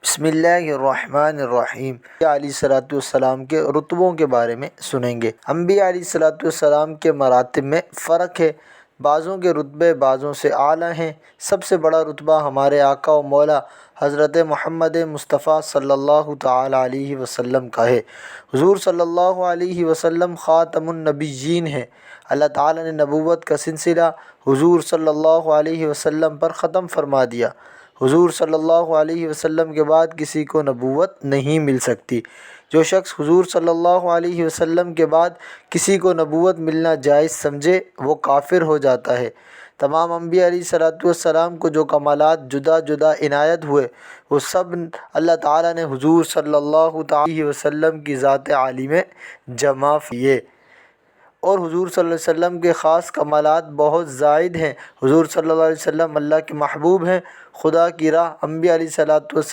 بسم اللہ الرحمن الرحیم۔ علیہ الصلوۃ والسلام کے رتبوں کے بارے میں سنیں گے۔ انبیاء علیہ الصلوۃ والسلام کے مراتب میں فرق ہے، بعضوں کے رتبے بعضوں سے اعلیٰ ہیں۔ سب سے بڑا رتبہ ہمارے آقا و مولا حضرت محمد مصطفیٰ صلی اللہ تعالیٰ علیہ وسلم کا ہے۔ حضور صلی اللہ علیہ وسلم خاتم النبیین ہیں۔ اللہ تعالیٰ نے نبوت کا سلسلہ حضور صلی اللہ علیہ وسلم پر ختم فرما دیا۔ حضور صلی اللہ علیہ وسلم کے بعد کسی کو نبوت نہیں مل سکتی۔ جو شخص حضور صلی اللہ علیہ وسلم کے بعد کسی کو نبوت ملنا جائز سمجھے وہ کافر ہو جاتا ہے۔ تمام انبیاء علیہ الصلوۃ والسلام کو جو کمالات جدا جدا عنایت ہوئے وہ سب اللہ تعالیٰ نے حضور صلی اللہ علیہ وسلم کی ذات عالی میں جمع کیے، اور حضور صلی اللہ علیہ وسلم کے خاص کمالات بہت زائد ہیں۔ حضور صلی اللہ علیہ وسلم اللہ کے محبوب ہیں۔ خدا کی راہ انبیاء علیہ الصلوۃ والسلام